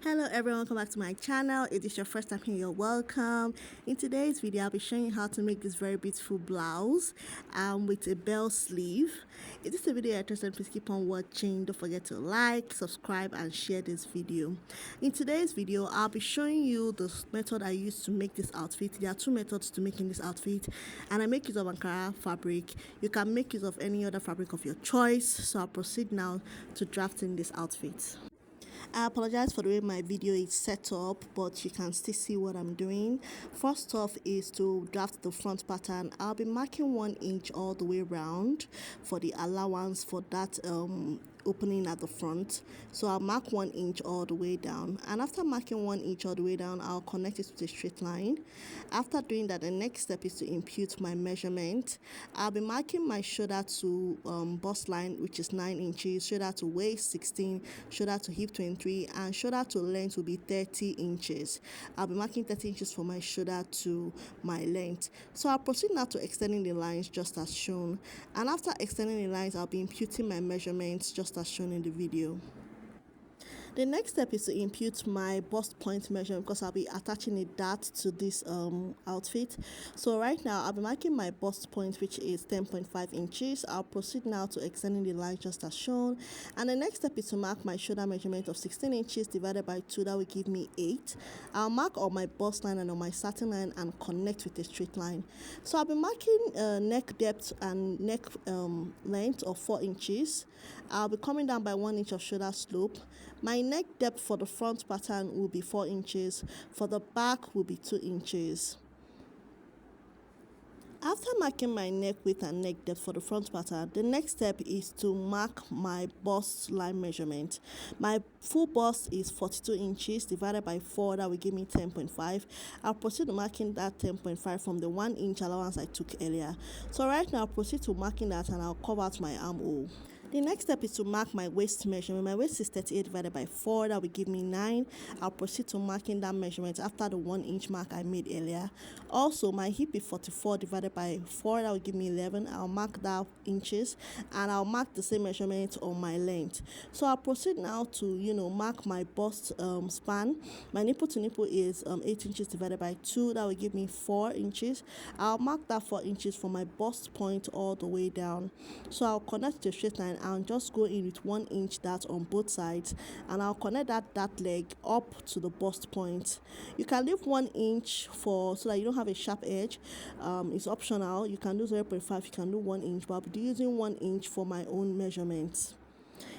Hello everyone, welcome back to my channel. If this is your first time here, you're welcome. In today's video, I'll be showing you how to make this very beautiful blouse with a bell sleeve. If this is a video you're interested in, please keep on watching. Don't forget to like, subscribe and share this video. In today's video, I'll be showing you the method I use to make this outfit. There are two methods to making this outfit, and I make use of Ankara fabric. You can make use of any other fabric of your choice. So I'll proceed now to drafting this outfit. I apologize for the way my video is set up, but you can still see what I'm doing. First off is to draft the front pattern. I'll be marking 1 inch all the way around for the allowance for that opening at the front. So I'll mark 1 inch all the way down, and after marking 1 inch all the way down, I'll connect it with a straight line. After doing that, the next step is to impute my measurement. I'll be marking my shoulder to bust line, which is 9 inches, shoulder to waist 16, shoulder to hip 23, and shoulder to length will be 30 inches. I'll be marking 30 inches for my shoulder to my length. So I'll proceed now to extending the lines just as shown, and after extending the lines, I'll be imputing my measurements just as shown in the video. The next step is to impute my bust point measurement, because I'll be attaching a dart to this outfit. So right now I'll be marking my bust point, which is 10.5 inches. I'll proceed now to extending the line just as shown, and the next step is to mark my shoulder measurement of 16 inches divided by 2. That will give me 8. I'll mark on my bust line and on my satin line and connect with a straight line. So I'll be marking neck depth and neck length of 4 inches. I'll be coming down by 1 inch of shoulder slope. My neck depth for the front pattern will be 4 inches. For the back will be 2 inches. After marking my neck width and neck depth for the front pattern, the next step is to mark my bust line measurement. My full bust is 42 inches divided by 4. That will give me 10.5. I'll proceed to marking that 10.5 from the 1 inch allowance I took earlier. So right now I'll proceed to marking that, and I'll cover out my armhole. The next step is to mark my waist measurement. My waist is 38 divided by 4. That will give me 9. I'll proceed to marking that measurement after the 1 inch mark I made earlier. Also, my hip is 44 divided by 4. That will give me 11. I'll mark that inches, and I'll mark the same measurement on my length. So I'll proceed now to mark my bust span. My nipple to nipple is 8 inches divided by 2. That will give me 4 inches. I'll mark that 4 inches for my bust point all the way down. So I'll connect to a straight line. I'll just go in with 1 inch dart on both sides, and I'll connect that leg up to the bust point. You can leave 1 inch so that you don't have a sharp edge. It's optional. You can do 0.5, you can do 1 inch, but I'll be using 1 inch for my own measurements.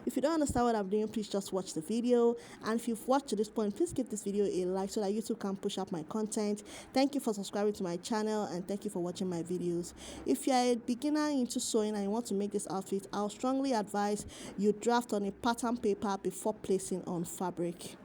If you don't understand what I'm doing, please just watch the video. And if you've watched to this point, please give this video a like so that YouTube can push up my content. Thank you for subscribing to my channel, and thank you for watching my videos. If you're a beginner into sewing and you want to make this outfit, I'll strongly advise you draft on a pattern paper before placing on fabric.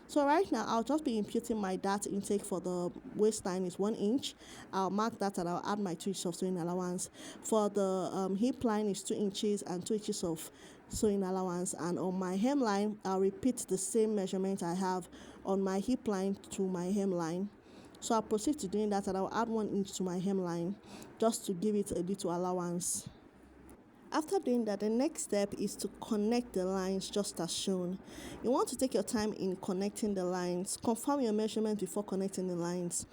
So right now, I'll just be imputing my dart intake for the waistline is 1 inch. I'll mark that, and I'll add my 2 inches of sewing allowance. For the hip line is 2 inches and 2 inches of sewing allowance. And on my hemline, I'll repeat the same measurement I have on my hip line to my hemline. So I'll proceed to doing that, and I'll add 1 inch to my hemline just to give it a little allowance. After doing that, the next step is to connect the lines just as shown. You want to take your time in connecting the lines. Confirm your measurement before connecting the lines.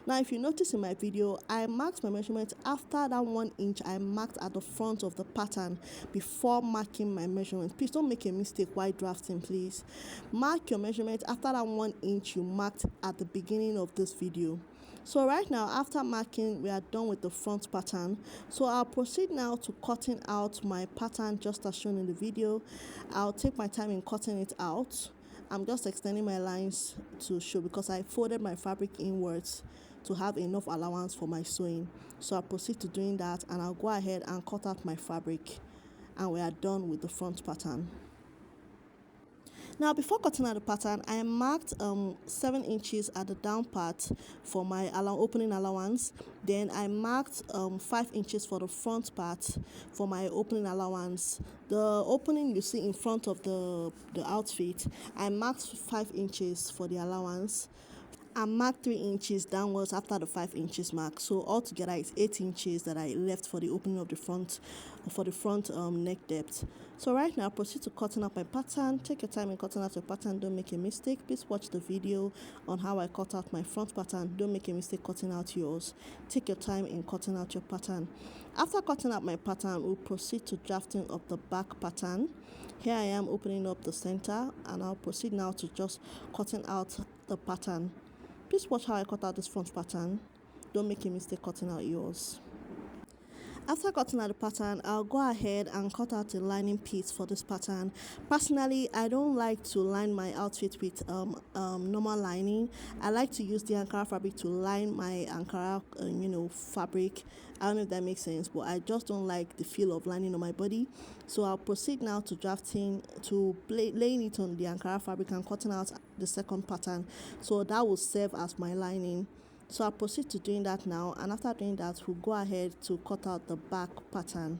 Now, if you notice in my video, I marked my measurement after that 1 inch I marked at the front of the pattern before marking my measurement. Please don't make a mistake while drafting, please. Mark your measurement after that 1 inch you marked at the beginning of this video. So right now, after marking, we are done with the front pattern. So I'll proceed now to cutting out my pattern just as shown in the video. I'll take my time in cutting it out. I'm just extending my lines to show, because I folded my fabric inwards to have enough allowance for my sewing. So I'll proceed to doing that, and I'll go ahead and cut out my fabric, and we are done with the front pattern. Now, before cutting out the pattern, I marked 7 inches at the down part for my opening allowance. Then I marked 5 inches for the front part for my opening allowance. The opening you see in front of the outfit, I marked 5 inches for the allowance. and mark 3 inches downwards after the 5 inches mark. So altogether it's 8 inches that I left for the opening of the front, for the front neck depth. So right now proceed to cutting out my pattern. Take your time in cutting out your pattern, don't make a mistake. Please watch the video on how I cut out my front pattern. Don't make a mistake cutting out yours. Take your time in cutting out your pattern. After cutting out my pattern, we'll proceed to drafting up the back pattern. Here I am opening up the center, and I'll proceed now to just cutting out the pattern. Please watch how I cut out this front pattern. Don't make a mistake cutting out yours. After cutting out the pattern, I'll go ahead and cut out a lining piece for this pattern. Personally, I don't like to line my outfit with normal lining. I like to use the Ankara fabric to line my Ankara fabric. I don't know if that makes sense, but I just don't like the feel of lining on my body. So I'll proceed now to laying it on the Ankara fabric and cutting out the second pattern. So that will serve as my lining. So I'll proceed to doing that now, and after doing that, we'll go ahead to cut out the back pattern.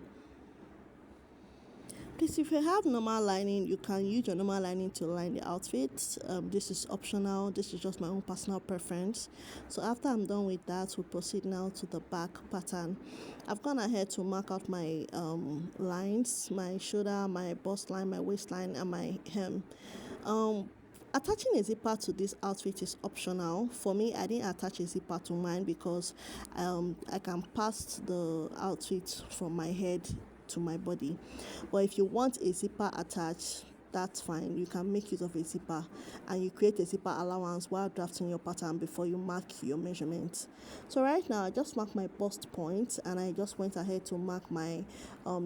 Please, if you have normal lining, you can use your normal lining to line the outfit. This is optional. This is just my own personal preference. So after I'm done with that, we'll proceed now to the back pattern. I've gone ahead to mark out my lines, my shoulder, my bust line, my waistline, and my hem. Attaching a zipper to this outfit is optional. For me, I didn't attach a zipper to mine because I can pass the outfit from my head to my body. But if you want a zipper attached, that's fine. You can make use of a zipper, and you create a zipper allowance while drafting your pattern before you mark your measurements. So right now I just marked my bust point, and I just went ahead to mark my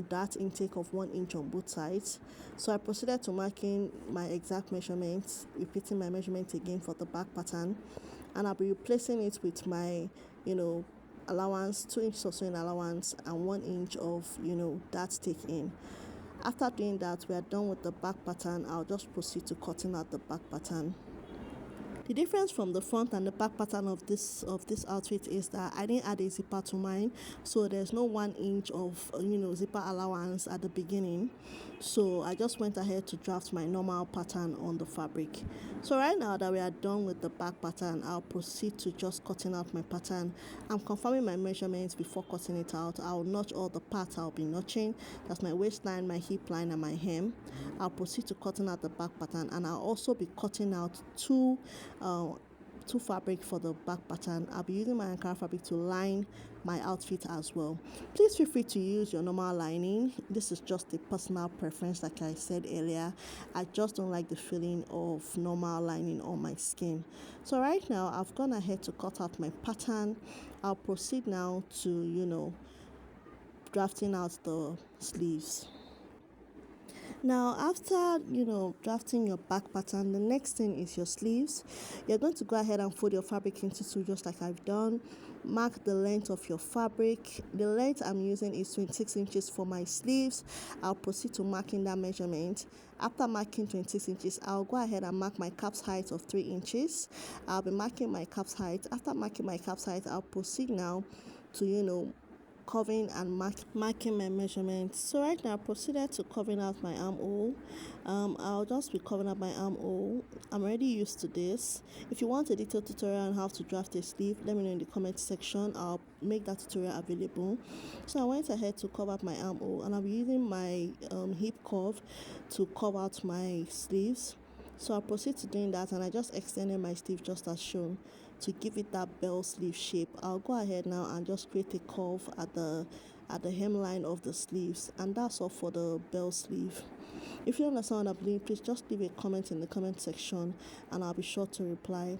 dart intake of 1 inch on both sides. So I proceeded to marking my exact measurements, repeating my measurements again for the back pattern, and I'll be replacing it with my allowance, 2 inches of sewing allowance and 1 inch of dart take in. After doing that, we are done with the back pattern. I'll just proceed to cutting out the back pattern. The difference from the front and the back pattern of this outfit is that I didn't add a zipper to mine, so there's no 1 inch of zipper allowance at the beginning. So I just went ahead to draft my normal pattern on the fabric. So right now that we are done with the back pattern, I'll proceed to just cutting out my pattern. I'm confirming my measurements before cutting it out. I'll notch all the parts I'll be notching. That's my waistline, my hip line, and my hem. I'll proceed to cutting out the back pattern, and I'll also be cutting out two fabric for the back pattern. I'll be using my Ankara fabric to line my outfit as well. Please feel free to use your normal lining. This is just a personal preference, like I said earlier. I just don't like the feeling of normal lining on my skin. So right now I've gone ahead to cut out my pattern. I'll proceed now to drafting out the sleeves. Now, after drafting your back pattern, the next thing is your sleeves. You're going to go ahead and fold your fabric into two, just like I've done. Mark the length of your fabric. The length I'm using is 26 inches for my sleeves. I'll proceed to marking that measurement. After marking 26 inches, I'll go ahead and mark my cap's height of 3 inches. I'll be marking my cap's height. After marking my cap's height, I'll proceed now to covering and marking my measurements. So right now I proceeded to covering out my armhole. I'll just be covering up my armhole. I'm already used to this. If you want a detailed tutorial on how to draft a sleeve, let me know in the comment section. I'll make that tutorial available. So I went ahead to cover up my armhole, and I'll be using my hip curve to cover out my sleeves. So I'll proceed to doing that, and I just extended my sleeve just as shown to give it that bell sleeve shape. I'll go ahead now and just create a curve at the hemline of the sleeves, and that's all for the bell sleeve. If you understand what I'm doing, please just leave a comment in the comment section, and I'll be sure to reply.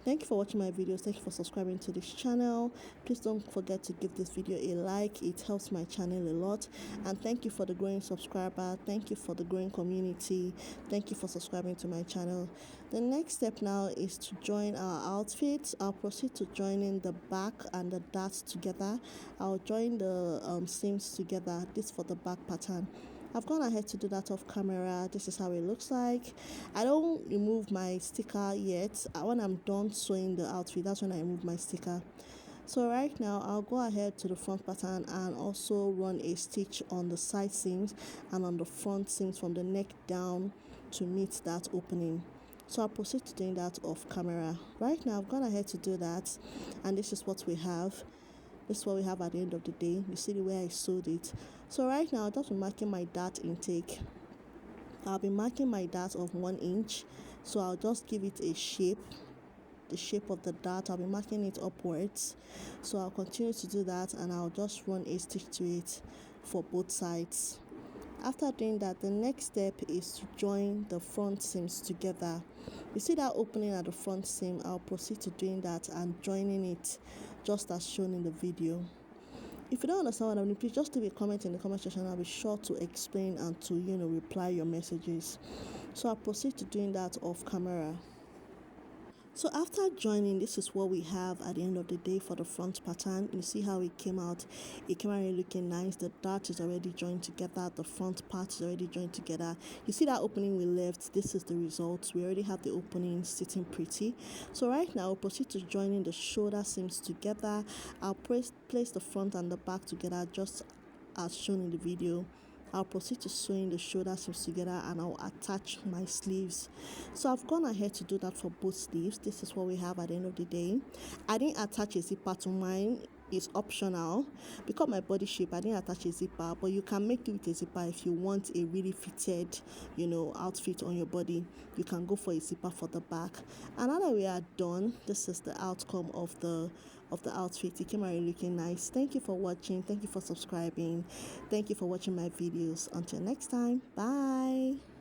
Thank you for watching my videos. Thank you for subscribing to this channel. Please don't forget to give this video a like. It helps my channel a lot. And thank you for the growing subscriber. Thank you for the growing community. Thank you for subscribing to my channel. The next step now is to join our outfits. I'll proceed to joining the back and the darts together. I'll join the seams together. This for the back pattern. I've gone ahead to do that off camera. This is how it looks like. I don't remove my sticker yet. When I'm done sewing the outfit, that's when I remove my sticker. So right now I'll go ahead to the front pattern and also run a stitch on the side seams and on the front seams from the neck down to meet that opening. So I'll proceed to doing that off camera. Right now I've gone ahead to do that, and this is what we have. This is what we have at the end of the day. You see the way I sewed it. So right now I'll just be marking my dart intake. I'll be marking my dart of 1 inch. So I'll just give it a shape, the shape of the dart. I'll be marking it upwards. So I'll continue to do that, and I'll just run a stitch to it for both sides. After doing that, the next step is to join the front seams together. You see that opening at the front seam? I'll proceed to doing that and joining it just as shown in the video. If you don't understand what I mean, please just leave a comment in the comment section. I'll be sure to explain and to reply your messages. So I'll proceed to doing that off camera. So after joining, this is what we have at the end of the day for the front pattern. You see how it came out. It came out really looking nice. The dart is already joined together. The front part is already joined together. You see that opening we left? This is the result. We already have the opening sitting pretty. So right now I'll proceed to joining the shoulder seams together. I'll place the front and the back together just as shown in the video. I'll proceed to sewing the shoulder seams together, and I'll attach my sleeves. So I've gone ahead to do that for both sleeves. This is what we have at the end of the day. I didn't attach a zipper to mine. It's optional. Because my body shape, I didn't attach a zipper, but you can make it with a zipper if you want a really fitted outfit on your body. You can go for a zipper for the back. And now that we are done, this is the outcome of the outfit. It came out really looking nice. Thank you for watching. Thank you for subscribing. Thank you for watching my videos. Until next time, bye.